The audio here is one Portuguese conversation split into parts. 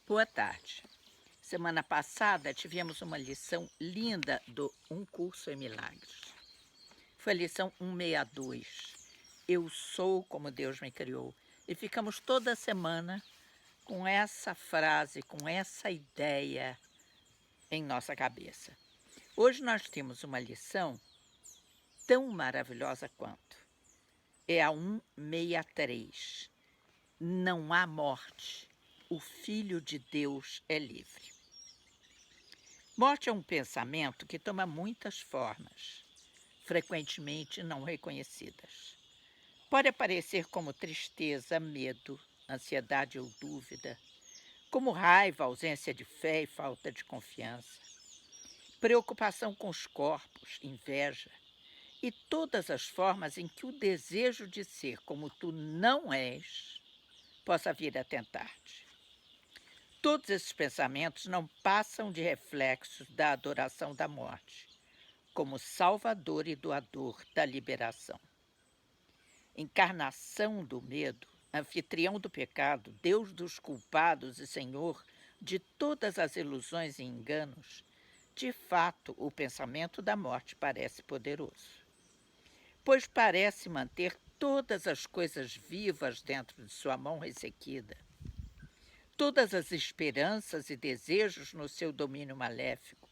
Boa tarde. Semana passada tivemos uma lição linda do Um Curso em Milagres. Foi a lição 162. Eu sou como Deus me criou. E ficamos toda semana com essa frase, com essa ideia em nossa cabeça. Hoje nós temos uma lição tão maravilhosa quanto. É a 163. Não há morte. O Filho de Deus é livre. Morte é um pensamento que toma muitas formas, frequentemente não reconhecidas. Pode aparecer como tristeza, medo, ansiedade ou dúvida, como raiva, ausência de fé e falta de confiança, preocupação com os corpos, inveja e todas as formas em que o desejo de ser como tu não és possa vir a tentar-te. Todos esses pensamentos não passam de reflexos da adoração da morte, como salvador e doador da liberação. Encarnação do medo, anfitrião do pecado, Deus dos culpados e Senhor de todas as ilusões e enganos, de fato o pensamento da morte parece poderoso, pois parece manter todas as coisas vivas dentro de sua mão ressequida, todas as esperanças e desejos no seu domínio maléfico,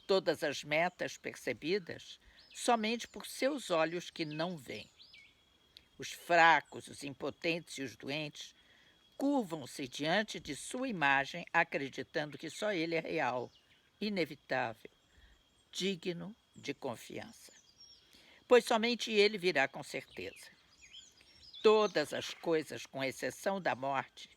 todas as metas percebidas somente por seus olhos que não veem. Os fracos, os impotentes e os doentes curvam-se diante de sua imagem, acreditando que só ele é real, inevitável, digno de confiança. Pois somente ele virá com certeza. Todas as coisas, com exceção da morte,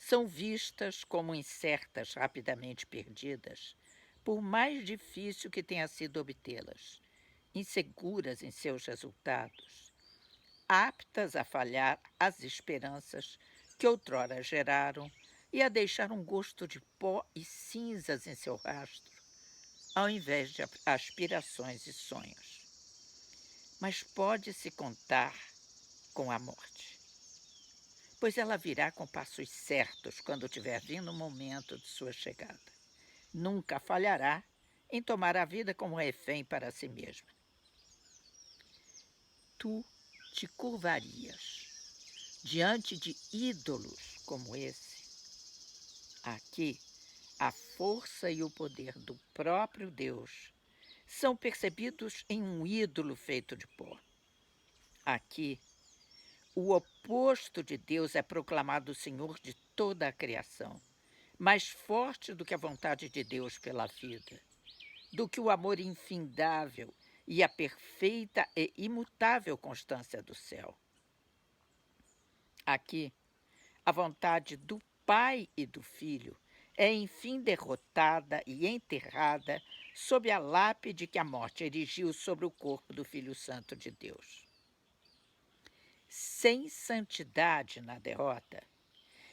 são vistas como incertas, rapidamente perdidas, por mais difícil que tenha sido obtê-las, inseguras em seus resultados, aptas a falhar as esperanças que outrora geraram e a deixar um gosto de pó e cinzas em seu rastro, ao invés de aspirações e sonhos. Mas pode-se contar com a morte, pois ela virá com passos certos quando tiver vindo o momento de sua chegada. Nunca falhará em tomar a vida como refém para si mesma. Tu te curvarias diante de ídolos como esse? Aqui, a força e o poder do próprio Deus são percebidos em um ídolo feito de pó. Aqui, o oposto de Deus é proclamado o Senhor de toda a criação, mais forte do que a vontade de Deus pela vida, do que o amor infindável e a perfeita e imutável constância do céu. Aqui, a vontade do Pai e do Filho é enfim derrotada e enterrada sob a lápide que a morte erigiu sobre o corpo do Filho Santo de Deus. Sem santidade na derrota,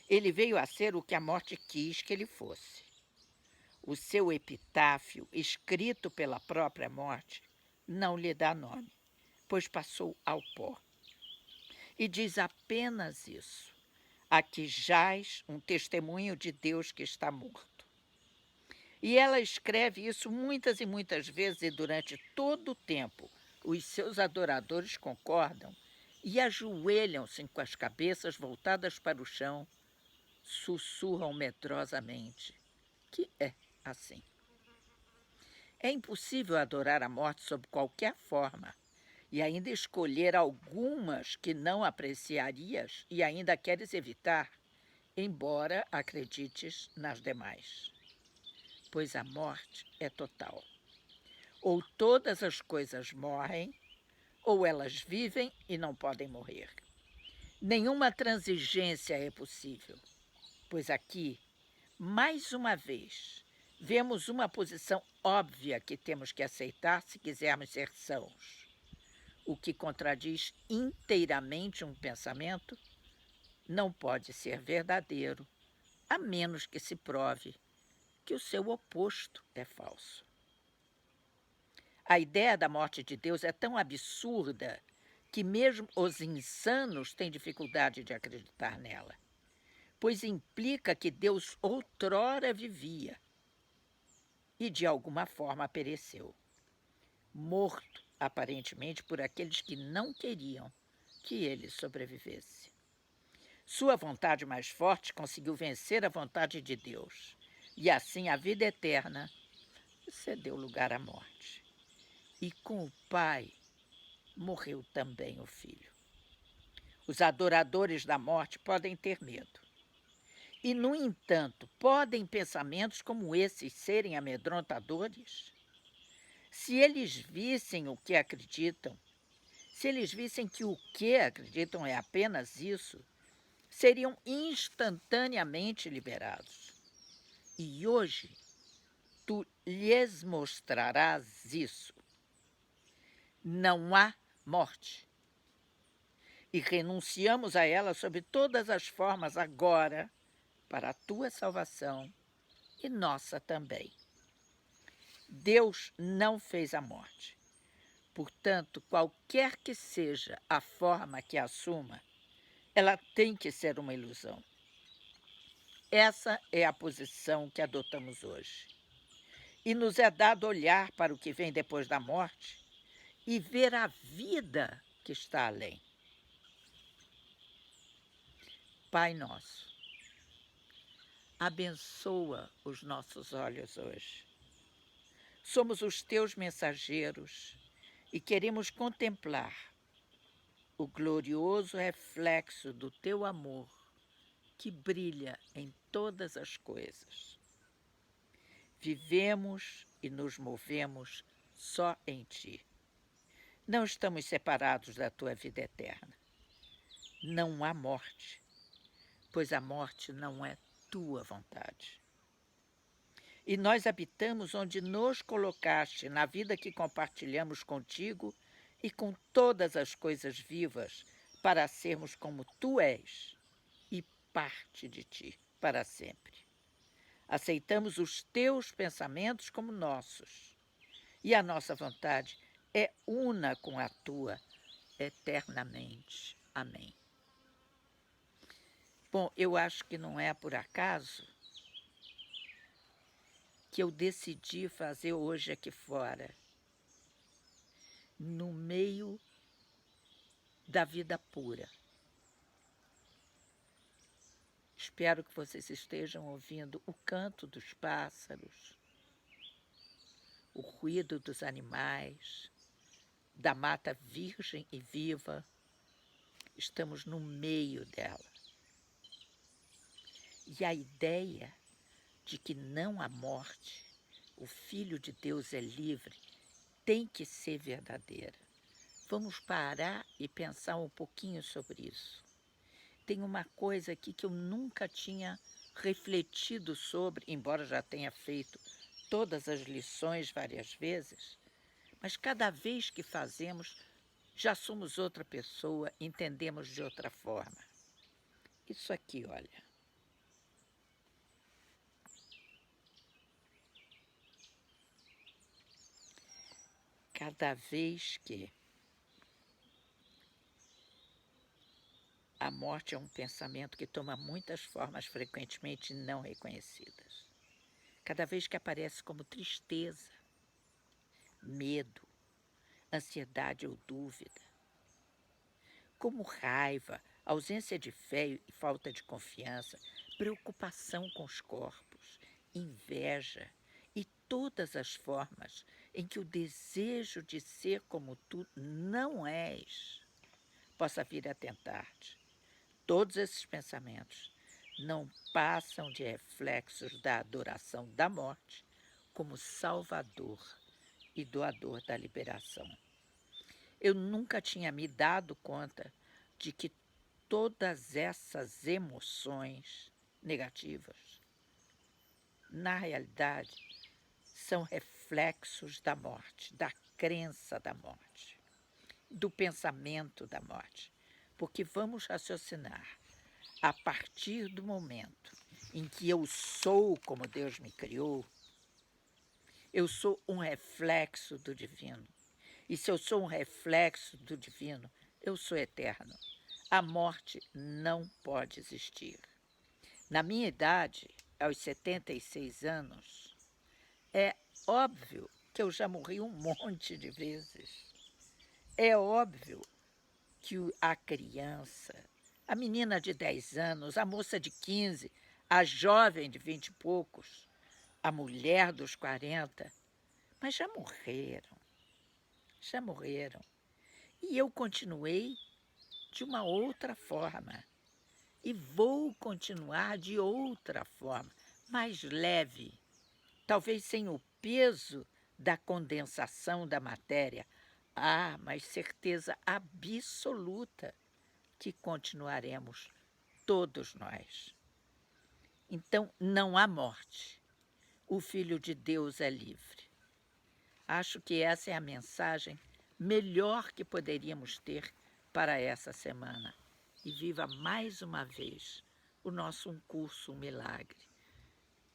ele veio a ser o que a morte quis que ele fosse. O seu epitáfio, escrito pela própria morte, não lhe dá nome, pois passou ao pó. E diz apenas isso: aqui jaz um testemunho de Deus que está morto. E ela escreve isso muitas e muitas vezes, e durante todo o tempo os seus adoradores concordam e ajoelham-se com as cabeças voltadas para o chão, sussurram medrosamente que é assim. É impossível adorar a morte sob qualquer forma e ainda escolher algumas que não apreciarias e ainda queres evitar, embora acredites nas demais. Pois a morte é total. Ou todas as coisas morrem, ou elas vivem e não podem morrer. Nenhuma transigência é possível, pois aqui, mais uma vez, vemos uma posição óbvia que temos que aceitar se quisermos ser sãos. O que contradiz inteiramente um pensamento não pode ser verdadeiro, a menos que se prove que o seu oposto é falso. A ideia da morte de Deus é tão absurda que mesmo os insanos têm dificuldade de acreditar nela, pois implica que Deus outrora vivia e de alguma forma pereceu, morto aparentemente por aqueles que não queriam que ele sobrevivesse. Sua vontade mais forte conseguiu vencer a vontade de Deus, e assim a vida eterna cedeu lugar à morte. E com o Pai morreu também o Filho. Os adoradores da morte podem ter medo. E, no entanto, podem pensamentos como esses serem amedrontadores? Se eles vissem o que acreditam, se eles vissem que o que acreditam é apenas isso, seriam instantaneamente liberados. E hoje, tu lhes mostrarás isso. Não há morte. E renunciamos a ela sob todas as formas agora, para a tua salvação e nossa também. Deus não fez a morte. Portanto, qualquer que seja a forma que assuma, ela tem que ser uma ilusão. Essa é a posição que adotamos hoje. E nos é dado olhar para o que vem depois da morte e ver a vida que está além. Pai nosso, abençoa os nossos olhos hoje. Somos os teus mensageiros e queremos contemplar o glorioso reflexo do teu amor que brilha em todas as coisas. Vivemos e nos movemos só em ti. Não estamos separados da tua vida eterna. Não há morte, pois a morte não é tua vontade. E nós habitamos onde nos colocaste na vida que compartilhamos contigo e com todas as coisas vivas, para sermos como tu és e parte de ti para sempre. Aceitamos os teus pensamentos como nossos, e a nossa vontade é una com a tua eternamente. Amém. Bom, eu acho que não é por acaso que eu decidi fazer hoje aqui fora, no meio da vida pura. Espero que vocês estejam ouvindo o canto dos pássaros, o ruído dos animais, da mata virgem e viva. Estamos no meio dela. E a ideia de que não há morte, o Filho de Deus é livre, tem que ser verdadeira. Vamos parar e pensar um pouquinho sobre isso. Tem uma coisa aqui que eu nunca tinha refletido sobre, embora já tenha feito todas as lições várias vezes, mas cada vez que fazemos, já somos outra pessoa, entendemos de outra forma. Isso aqui, olha. Cada vez que a morte é um pensamento que toma muitas formas frequentemente não reconhecidas. Cada vez que aparece como tristeza, medo, ansiedade ou dúvida, como raiva, ausência de fé e falta de confiança, preocupação com os corpos, inveja e todas as formas em que o desejo de ser como tu não és possa vir a tentar-te. Todos esses pensamentos não passam de reflexos da adoração da morte como salvador e doador da liberação. Eu nunca tinha me dado conta de que todas essas emoções negativas, na realidade, são reflexos da morte, da crença da morte, do pensamento da morte. Porque vamos raciocinar, a partir do momento em que eu sou como Deus me criou, eu sou um reflexo do divino. E se eu sou um reflexo do divino, eu sou eterno. A morte não pode existir. Na minha idade, aos 76 anos, é óbvio que eu já morri um monte de vezes. É óbvio que a criança, a menina de 10 anos, a moça de 15, a jovem de 20 e poucos, a mulher dos 40, mas já morreram, já morreram. E eu continuei de uma outra forma. E vou continuar de outra forma, mais leve, talvez sem o peso da condensação da matéria. Ah, mas certeza absoluta que continuaremos todos nós. Então, não há morte. O Filho de Deus é livre. Acho que essa é a mensagem melhor que poderíamos ter para essa semana. E viva mais uma vez o nosso Um Curso, um Milagre.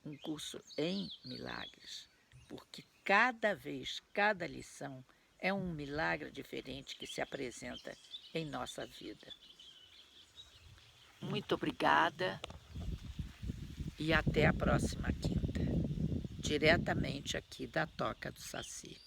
Um curso em milagres. Porque cada vez, cada lição é um milagre diferente que se apresenta em nossa vida. Muito obrigada e até a próxima quinta, diretamente aqui da Toca do Saci.